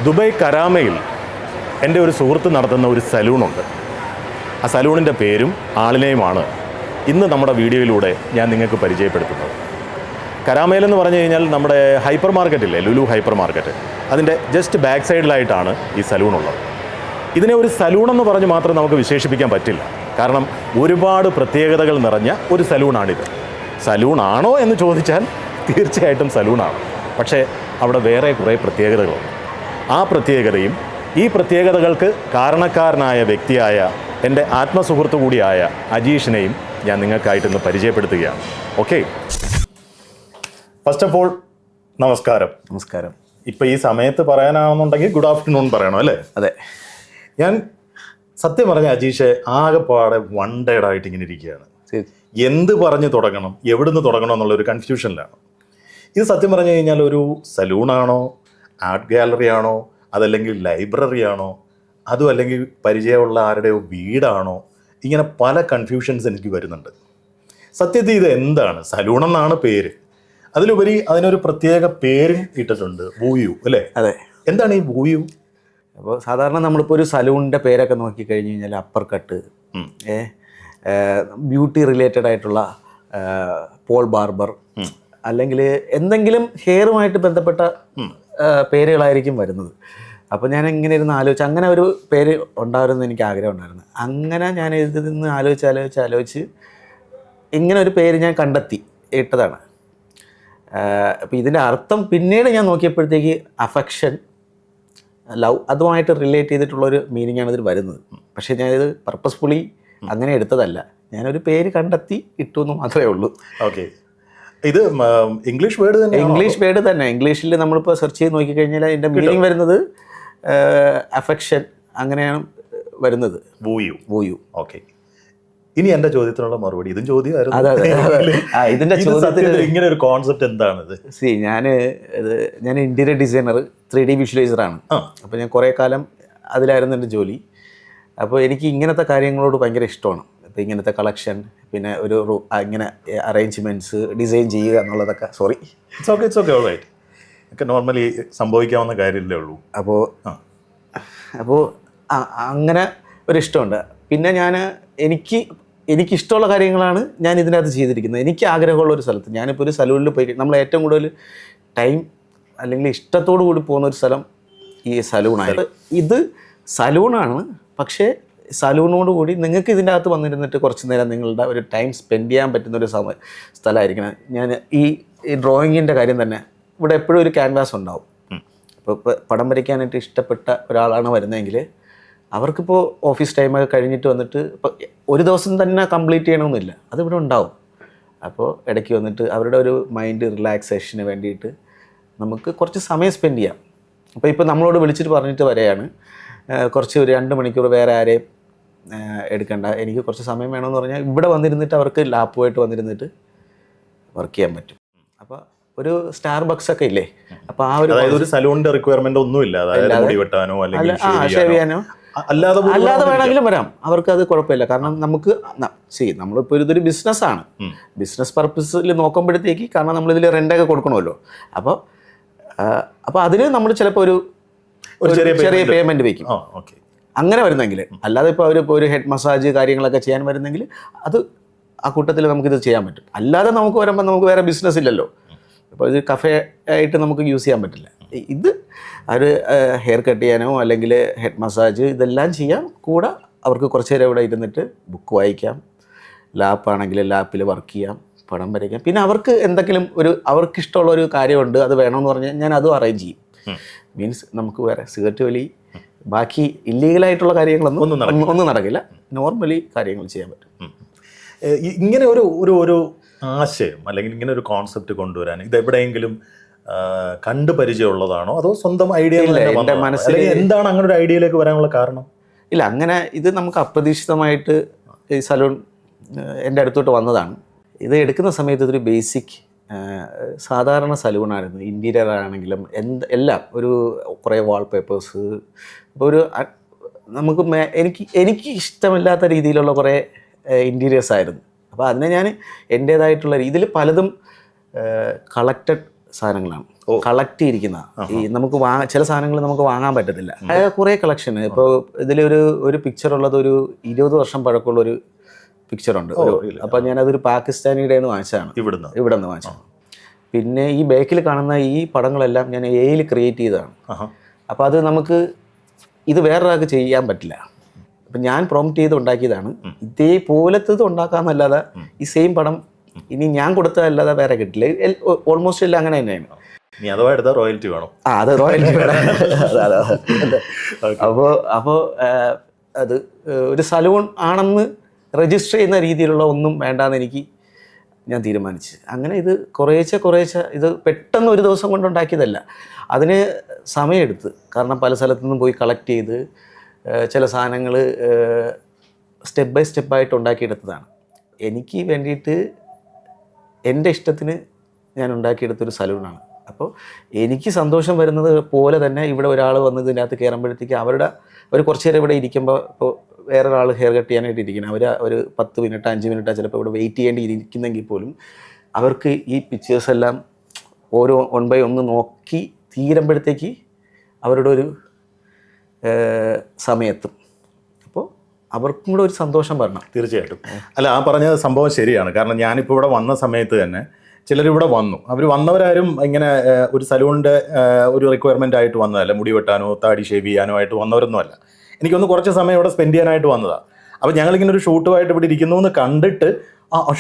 Dubai കരാമയിൽ എൻ്റെ ഒരു സുഹൃത്ത് നടത്തുന്ന ഒരു സലൂണുണ്ട്. ആ സലൂണിൻ്റെ പേരും ആളിനെയുമാണ് ഇന്ന് നമ്മുടെ വീഡിയോയിലൂടെ ഞാൻ നിങ്ങൾക്ക് പരിചയപ്പെടുത്തുന്നത്. കരാമയിലെന്ന് പറഞ്ഞു കഴിഞ്ഞാൽ നമ്മുടെ ഹൈപ്പർ മാർക്കറ്റില്ലേ, ലുലു ഹൈപ്പർ മാർക്കറ്റ്, അതിൻ്റെ ജസ്റ്റ് ബാക്ക് സൈഡിലായിട്ടാണ് ഈ സലൂണുള്ളത്. ഇതിനെ ഒരു സലൂണെന്ന് പറഞ്ഞ് മാത്രം നമുക്ക് വിശേഷിപ്പിക്കാൻ പറ്റില്ല. കാരണം ഒരുപാട് പ്രത്യേകതകൾ നിറഞ്ഞ ഒരു സലൂണാണിത്. സലൂണാണോ എന്ന് ചോദിച്ചാൽ തീർച്ചയായിട്ടും സലൂണാണ്. പക്ഷേ അവിടെ വേറെ കുറേ പ്രത്യേകതകളുണ്ട്. ആ പ്രത്യേകതയും ഈ പ്രത്യേകതകൾക്ക് കാരണക്കാരനായ വ്യക്തിയായ എൻ്റെ ആത്മസുഹൃത്തു കൂടിയായ അജീഷിനെയും ഞാൻ നിങ്ങൾക്കായിട്ടൊന്ന് പരിചയപ്പെടുത്തുകയാണ്. ഓക്കെ, ഫസ്റ്റ് ഓഫ് ഓൾ നമസ്കാരം. നമസ്കാരം. ഇപ്പം ഈ സമയത്ത് പറയാനാണെന്നുണ്ടെങ്കിൽ ഗുഡ് ആഫ്റ്റർനൂൺ പറയണം അല്ലേ? അതെ. ഞാൻ സത്യം പറഞ്ഞ അജീഷെ ആകെപ്പാടെ വണ്ടേഡായിട്ട് ഇങ്ങനെ ഇരിക്കുകയാണ്. എന്ത് പറഞ്ഞ് തുടങ്ങണം, എവിടുന്ന് തുടങ്ങണം എന്നുള്ളൊരു കൺഫ്യൂഷനിലാണ്. ഇത് സത്യം പറഞ്ഞു കഴിഞ്ഞാൽ ഒരു സലൂണാണോ, ആർട്ട് ഗാലറി ആണോ, അതല്ലെങ്കിൽ ലൈബ്രറി ആണോ, അതും അല്ലെങ്കിൽ പരിചയമുള്ള ആരുടെയോ വീടാണോ, ഇങ്ങനെ പല കൺഫ്യൂഷൻസ് എനിക്ക് വരുന്നുണ്ട്. സത്യത്തിൽ ഇത് എന്താണ്? സലൂണെന്നാണ് പേര്, അതിലുപരി അതിനൊരു പ്രത്യേക പേര് ഇട്ടിട്ടുണ്ട്, വൂയു അല്ലേ? അതെ. എന്താണ് ഈ വൂയു? അപ്പോൾ സാധാരണ നമ്മളിപ്പോൾ ഒരു സലൂണിൻ്റെ പേരൊക്കെ നോക്കിക്കഴിഞ്ഞ് കഴിഞ്ഞാൽ അപ്പർ കട്ട്, ബ്യൂട്ടി റിലേറ്റഡ് ആയിട്ടുള്ള പോൾ ബാർബർ, അല്ലെങ്കിൽ എന്തെങ്കിലും ഹെയറുമായിട്ട് ബന്ധപ്പെട്ട പേരുകളായിരിക്കും വരുന്നത്. അപ്പോൾ ഞാൻ ഇങ്ങനെ ഇരുന്ന് ആലോചിച്ച് അങ്ങനെ ഒരു പേര് ഉണ്ടാവുമെന്ന് എനിക്ക് ആഗ്രഹം ഉണ്ടായിരുന്നു. അങ്ങനെ ഞാൻ ഇതിൽ നിന്ന് ആലോചിച്ച് ഇങ്ങനെ ഒരു പേര് ഞാൻ കണ്ടെത്തി ഇട്ടതാണ്. അപ്പോൾ ഇതിൻ്റെ അർത്ഥം പിന്നീട് ഞാൻ നോക്കിയപ്പോഴത്തേക്ക് അഫെക്ഷൻ, ലവ്, അതുമായിട്ട് റിലേറ്റ് ചെയ്തിട്ടുള്ളൊരു മീനിങ്ങാണ് ഇതിൽ വരുന്നത്. പക്ഷേ ഞാനിത് പർപ്പസ്ഫുള്ളി അങ്ങനെ എടുത്തതല്ല. ഞാനൊരു പേര് കണ്ടെത്തി ഇട്ടു എന്ന് മാത്രമേ ഉള്ളൂ. ഓക്കെ. ഇത് ഇംഗ്ലീഷ് വേർഡ് തന്നെ? ഇംഗ്ലീഷ് വേർഡ് തന്നെ. ഇംഗ്ലീഷിൽ നമ്മളിപ്പോൾ സെർച്ച് ചെയ്ത് നോക്കിക്കഴിഞ്ഞാൽ അതിൻ്റെ മീനിങ് വരുന്നത് അഫെക്ഷൻ, അങ്ങനെയാണ് വരുന്നത്. വൂയു. ഓക്കെ. ഇനി എൻ്റെ ചോദ്യത്തിനുള്ള മറുപടി, ഇതും ചോദ്യമായിരുന്നു. ഇതിൻ്റെ ചോദ്യത്തിൽ ഇങ്ങനെ ഒരു കോൺസെപ്റ്റ് എന്താണിത്? ഞാൻ ഇന്റീരിയർ ഡിസൈനർ, 3D വിഷ്വലൈസറാണ്. അപ്പോൾ ഞാൻ കുറേ കാലം അതിലായിരുന്നു എൻ്റെ ജോലി. അപ്പോൾ എനിക്ക് ഇങ്ങനത്തെ കാര്യങ്ങളോട് ഭയങ്കര ഇഷ്ടമാണ്. ഇപ്പോൾ ഇങ്ങനത്തെ കളക്ഷൻ, പിന്നെ ഒരു ഇങ്ങനെ അറേഞ്ച്മെൻറ്റ്സ് ഡിസൈൻ ചെയ്യുക എന്നുള്ളതൊക്കെ. Sorry, it's okay alright. ഒക്കെ നോർമലി സംഭവിക്കാവുന്ന കാര്യമല്ലേ ഉള്ളൂ. അപ്പോൾ അങ്ങനെ ഒരു ഇഷ്ടമുണ്ട്. പിന്നെ എനിക്കിഷ്ടമുള്ള കാര്യങ്ങളാണ് ഞാൻ ഇതിനകത്ത് ചെയ്തിരിക്കുന്നത്. എനിക്ക് ആഗ്രഹമുള്ള ഒരു സ്ഥലത്ത്, ഞാനിപ്പോൾ ഒരു സലൂണിൽ പോയി, നമ്മൾ ഏറ്റവും കൂടുതൽ ടൈം അല്ലെങ്കിൽ ഇഷ്ടത്തോടു കൂടി പോകുന്ന ഒരു സ്ഥലം ഈ സലൂണാണ്. ഇത് സലൂണാണ്, പക്ഷേ സലൂണോട് കൂടി നിങ്ങൾക്ക് ഇതിൻ്റെ അകത്ത് വന്നിരുന്നിട്ട് കുറച്ച് നേരം നിങ്ങളുടെ ഒരു ടൈം സ്പെൻഡ് ചെയ്യാൻ പറ്റുന്ന ഒരു സ്ഥലമായിരിക്കണം. ഞാൻ ഈ ഡ്രോയിങ്ങിൻ്റെ കാര്യം തന്നെ, ഇവിടെ എപ്പോഴും ഒരു ക്യാൻവാസ് ഉണ്ടാവും. ഇപ്പോൾ പടം വരയ്ക്കാനായിട്ട് ഇഷ്ടപ്പെട്ട ഒരാളാണ് വരുന്നതെങ്കിൽ അവർക്കിപ്പോൾ ഓഫീസ് ടൈമൊക്കെ കഴിഞ്ഞിട്ട് വന്നിട്ട് ഇപ്പോൾ ഒരു ദിവസം തന്നെ കംപ്ലീറ്റ് ചെയ്യണമെന്നില്ല, അതിവിടെ ഉണ്ടാവും. അപ്പോൾ ഇടയ്ക്ക് വന്നിട്ട് അവരുടെ ഒരു മൈൻഡ് റിലാക്സേഷന് വേണ്ടിയിട്ട് നമുക്ക് കുറച്ച് സമയം സ്പെൻഡ് ചെയ്യാം. ഇപ്പോൾ നമ്മളോട് വിളിച്ചിട്ട് പറഞ്ഞിട്ട് വരെയാണ് കുറച്ച് ഒരു 2 മണിക്കൂർ വേറെ ആരെയും എടുക്കണ്ട, എനിക്ക് കുറച്ച് സമയം വേണമെന്ന് പറഞ്ഞാൽ ഇവിടെ വന്നിരുന്നിട്ട് അവർക്ക് ലാപ്പുമായിട്ട് വന്നിരുന്നിട്ട് വർക്ക് ചെയ്യാൻ പറ്റും. അപ്പോൾ ഒരു സ്റ്റാർബക്സ് ഒക്കെ ഇല്ലേ, അപ്പോൾ ആ ഒരു സലൂണിൻ്റെ റിക്വയർമെൻ്റ് ഒന്നുമില്ല, മുടി വെട്ടാനോ അല്ലെങ്കിൽ ഷേവ് ചെയ്യാനോ അല്ലാതെ വേണമെങ്കിലും വരാം. അവർക്കത് കുഴപ്പമില്ല. കാരണം നമ്മളിപ്പോൾ ഇതൊരു ബിസിനസ്സാണ്. ബിസിനസ് പർപ്പസിൽ നോക്കുമ്പോഴത്തേക്ക്, കാരണം നമ്മളിതിൽ റെൻ്റൊക്കെ കൊടുക്കണമല്ലോ. അപ്പോൾ അതിന് നമ്മൾ ചിലപ്പോൾ ഒരു ചെറിയ പേയ്മെൻറ്റ് വയ്ക്കും. അങ്ങനെ വരുന്നെങ്കിൽ. അല്ലാതെ ഇപ്പോൾ അവരിപ്പോൾ ഒരു ഹെഡ് മസാജ് കാര്യങ്ങളൊക്കെ ചെയ്യാൻ വരുന്നെങ്കിൽ അത് ആ കൂട്ടത്തിൽ നമുക്കിത് ചെയ്യാൻ പറ്റും. അല്ലാതെ നമുക്ക് വരുമ്പോൾ നമുക്ക് വേറെ ബിസിനസ് ഇല്ലല്ലോ. അപ്പോൾ ഇത് കഫേ ആയിട്ട് നമുക്ക് യൂസ് ചെയ്യാൻ പറ്റില്ല. ഇത് ഒരു ഹെയർ കട്ട് ചെയ്യാനോ അല്ലെങ്കിൽ ഹെഡ് മസാജ് ഇതെല്ലാം ചെയ്യാം. കൂടെ അവർക്ക് കുറച്ച് നേരം ഇവിടെ ഇരുന്നിട്ട് ബുക്ക് വായിക്കാം, ലാപ്പാണെങ്കിൽ ലാപ്പിൽ വർക്ക് ചെയ്യാം, പടം വരയ്ക്കാം. പിന്നെ അവർക്ക് എന്തെങ്കിലും അവർക്കിഷ്ടമുള്ളൊരു കാര്യമുണ്ട്, അത് വേണമെന്ന് പറഞ്ഞാൽ ഞാൻ അതും അറേഞ്ച് ചെയ്യും. മീൻസ് നമുക്ക് വേറെ സിഗരറ്റ് വലി, ബാക്കി ഇല്ലീഗലായിട്ടുള്ള കാര്യങ്ങളൊന്നും ഒന്നും നടക്കില്ല. നോർമലി കാര്യങ്ങൾ ചെയ്യാൻ പറ്റും. ഇങ്ങനെ ഒരു ആശയം അല്ലെങ്കിൽ ഇങ്ങനെ ഒരു കോൺസെപ്റ്റ് കൊണ്ടുവരാൻ ഇത് എവിടെയെങ്കിലും കണ്ടു പരിചയമുള്ളതാണോ, അതോ സ്വന്തം ഐഡിയ? എൻ്റെ മനസ്സിൽ എന്താണ് അങ്ങനെ ഒരു ഐഡിയയിലേക്ക് വരാനുള്ള കാരണം? ഇല്ല, അങ്ങനെ ഇത് നമുക്ക് അപ്രതീക്ഷിതമായിട്ട് ഈ സലൂൺ എൻ്റെ അടുത്തോട്ട് വന്നതാണ്. ഇത് എടുക്കുന്ന സമയത്ത് ഇതൊരു ബേസിക് സാധാരണ സലൂണായിരുന്നു. ഇൻറ്റീരിയർ ആണെങ്കിലും എല്ലാം കുറേ വാൾപേപ്പേഴ്സ്, ഇപ്പോൾ നമുക്ക് എനിക്ക് ഇഷ്ടമില്ലാത്ത രീതിയിലുള്ള കുറേ ഇൻറ്റീരിയേഴ്സ് ആയിരുന്നു. അപ്പോൾ അതിനെ ഞാൻ എൻ്റേതായിട്ടുള്ള ഇതിൽ പലതും കളക്റ്റഡ് സാധനങ്ങളാണ്. കളക്ട് ചെയ്തിരിക്കുന്ന ഈ നമുക്ക് ചില സാധനങ്ങൾ നമുക്ക് വാങ്ങാൻ പറ്റത്തില്ല. കുറേ കളക്ഷൻ. ഇപ്പോൾ ഇതിലൊരു പിക്ചർ ഉള്ളത് ഒരു 20 വർഷം പഴക്കമുള്ള ഒരു പിക്ചറുണ്ട്. അപ്പോൾ ഞാനതൊരു പാകിസ്ഥാനിയുടെ നിന്ന് വാങ്ങിച്ചതാണ്, ഇവിടെ നിന്ന് വാങ്ങിച്ചതാണ്. പിന്നെ ഈ ബാക്കിൽ കാണുന്ന ഈ പടങ്ങളെല്ലാം ഞാൻ AI ക്രിയേറ്റ് ചെയ്തതാണ്. അപ്പോൾ അത് നമുക്ക് ഇത് വേറൊരാൾക്ക് ചെയ്യാൻ പറ്റില്ല. അപ്പം ഞാൻ പ്രോംപ്റ്റ് ചെയ്ത് ഉണ്ടാക്കിയതാണ്. ഇതേപോലത്തത് ഉണ്ടാക്കാമെന്നല്ലാതെ ഈ സെയിം പടം ഇനി ഞാൻ കൊടുത്തതല്ലാതെ വേറെ കിട്ടില്ല. ഓൾമോസ്റ്റ് എല്ലാം അങ്ങനെ തന്നെയാണ്. റോയൽറ്റി വേണം. അത് റോയൽറ്റി വേണം. അപ്പോൾ അത് ഒരു സലൂൺ ആണെന്ന് രജിസ്റ്റർ ചെയ്യുന്ന രീതിയിലുള്ള ഒന്നും വേണ്ടാന്ന് ഞാൻ തീരുമാനിച്ചു. അങ്ങനെ ഇത് കുറേശ്ശെ ഇത് പെട്ടെന്ന് ഒരു ദിവസം കൊണ്ട് ഉണ്ടാക്കിയതല്ല. അതിന് സമയമെടുത്ത്. കാരണം പല സ്ഥലത്തു നിന്നും പോയി കളക്ട് ചെയ്ത് ചില സാധനങ്ങൾ സ്റ്റെപ്പ് ബൈ സ്റ്റെപ്പായിട്ട് ഉണ്ടാക്കിയെടുത്തതാണ്. എനിക്ക് വേണ്ടിയിട്ട് എൻ്റെ ഇഷ്ടത്തിന് ഞാൻ ഉണ്ടാക്കിയെടുത്തൊരു സലൂണാണ്. അപ്പോൾ എനിക്ക് സന്തോഷം വരുന്നത് പോലെ തന്നെ ഇവിടെ ഒരാൾ വന്ന് ഇതിനകത്ത് കയറുമ്പോഴത്തേക്ക് അവർ കുറച്ച് നേരം ഇവിടെ ഇരിക്കുമ്പോൾ ഇപ്പോൾ വേറൊരാൾ ഹെയർ കട്ട് ചെയ്യാനായിട്ട് ഇരിക്കണം. അവർ ഒരു 10 മിനിറ്റ് 5 മിനിറ്റ് ചിലപ്പോൾ ഇവിടെ വെയിറ്റ് ചെയ്യേണ്ടി ഇരിക്കുന്നെങ്കിൽ പോലും അവർക്ക് ഈ പിക്ചേഴ്സ് എല്ലാം ഓരോ 1 by 1 നോക്കി തീരുമ്പോഴത്തേക്ക് അവരുടെ ഒരു സമയത്തും. അപ്പോൾ അവർക്കും കൂടെ ഒരു സന്തോഷം വരണം. തീർച്ചയായിട്ടും. അല്ല, ആ പറഞ്ഞ സംഭവം ശരിയാണ്. കാരണം ഞാനിപ്പോൾ ഇവിടെ വന്ന സമയത്ത് തന്നെ ചിലരിവിടെ വന്നു. അവർ വന്നവരാരും ഇങ്ങനെ ഒരു സലൂണിൻ്റെ ഒരു റിക്വയർമെൻ്റ് ആയിട്ട് വന്നതല്ല, മുടി വെട്ടാനോ താടി ഷേവ് ചെയ്യാനോ ആയിട്ട് വന്നവരൊന്നുമല്ല. എനിക്കൊന്ന് കുറച്ച് സമയം ഇവിടെ സ്പെൻഡ് ചെയ്യാനായിട്ട് വന്നതാണ്. അപ്പോൾ ഞങ്ങളിങ്ങനെ ഒരു ഷൂട്ടുമായിട്ട് ഇവിടെ ഇരിക്കുന്നു എന്ന് കണ്ടിട്ട്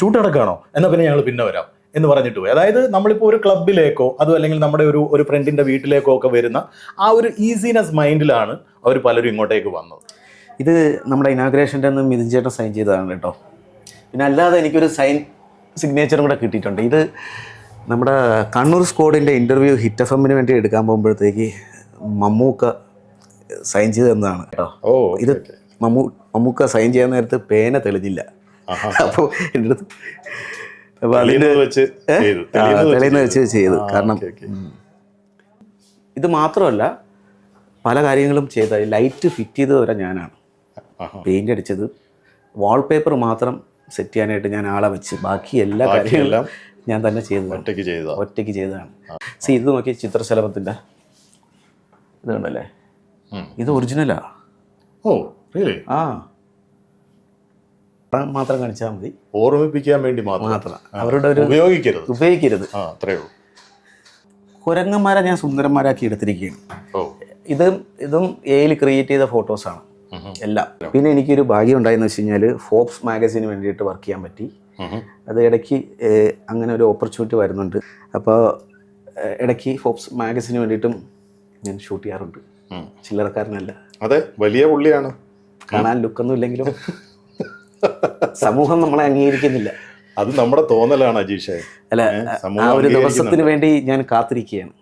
ഷൂട്ട് നടക്കുകയാണോ എന്നാൽ പിന്നെ ഞങ്ങൾ പിന്നെ വരാം എന്ന് പറഞ്ഞിട്ട് പോയി. അതായത് നമ്മളിപ്പോൾ ഒരു ക്ലബിലേക്കോ അതും അല്ലെങ്കിൽ നമ്മുടെ ഒരു ഫ്രണ്ടിൻ്റെ വീട്ടിലേക്കോ ഒക്കെ വരുന്ന ആ ഒരു ഈസിനെസ് മൈൻഡിലാണ് അവർ പലരും ഇങ്ങോട്ടേക്ക് വന്നത്. ഇത് നമ്മുടെ ഇനാഗ്രേഷൻ്റെ ഒന്നും മിഥുൻ ചേട്ടൻ സൈൻ ചെയ്തതാണ് കേട്ടോ. പിന്നെ അല്ലാതെ എനിക്കൊരു സിഗ്നേച്ചറും കൂടെ കിട്ടിയിട്ടുണ്ട്. ഇത് നമ്മുടെ കണ്ണൂർ സ്ക്വാഡിൻ്റെ ഇൻ്റർവ്യൂ ഹിറ്റ് FM വേണ്ടി എടുക്കാൻ പോകുമ്പോഴത്തേക്ക് മമ്മൂക്ക സൈൻ ചെയ്ത് തന്നതാണ് കേട്ടോ. ഇത് മമ്മൂക്ക സൈൻ ചെയ്യാൻ നേരത്ത് പേന തെളിഞ്ഞില്ല. അപ്പോൾ എൻ്റെ അടുത്ത് തെളിയുന്ന വെച്ച് ചെയ്തു. കാരണം ഇത് മാത്രമല്ല, പല കാര്യങ്ങളും ചെയ്ത ലൈറ്റ് ഫിറ്റ് ചെയ്ത് വരെ ഞാനാണ്. പെയിൻ്റ് അടിച്ചത്, വാൾപേപ്പർ മാത്രം സെറ്റ് ചെയ്യാനായിട്ട് ഞാൻ ആളെ വെച്ച് ബാക്കി എല്ലാ കാര്യങ്ങളും ഞാൻ തന്നെ ഒറ്റയ്ക്ക് ചെയ്തതാണ്. ഇത് നോക്കി ചിത്രശലഭത്തിൻ്റെ ഇത് കണ്ടല്ലേ, ഇത് ഒറിജിനലാ. മാത്രം കാണിച്ചാൽ മതി, ഓർമ്മിപ്പിക്കാൻ വേണ്ടി മാത്രം. അവരുടെ ഒരു ഉപയോഗിക്കരുത്. കുരങ്ങന്മാരെ ഞാൻ സുന്ദരന്മാരാക്കി എടുത്തിരിക്കുകയാണ്. ഇതും AI ക്രിയേറ്റ് ചെയ്ത ഫോട്ടോസാണ് എല്ലാം. പിന്നെ എനിക്കൊരു ഭാഗ്യം ഉണ്ടായെന്ന് വെച്ച് കഴിഞ്ഞാൽ ഫോബ്സ് മാഗസിന് വേണ്ടിയിട്ട് വർക്ക് ചെയ്യാൻ പറ്റി. അത് ഇടയ്ക്ക് അങ്ങനെ ഒരു ഓപ്പർച്യൂണിറ്റി വരുന്നുണ്ട്. അപ്പോൾ ഇടയ്ക്ക് ഫോബ്സ് മാഗസിന് വേണ്ടിയിട്ടും ഞാൻ ഷൂട്ട് ചെയ്യാറുണ്ട്. ചില്ലറക്കാരനല്ല. അതെ, വലിയ പുള്ളിയാണ്. കാണാൻ ലുക്കൊന്നും ഇല്ലെങ്കിലും സമൂഹം നമ്മളെ അംഗീകരിക്കുന്നില്ല. അത് നമ്മുടെ തോന്നലാണ് അജീഷേ. അല്ല, ആ ഒരു ദിവസത്തിന് വേണ്ടി ഞാൻ കാത്തിരിക്കുകയാണ്.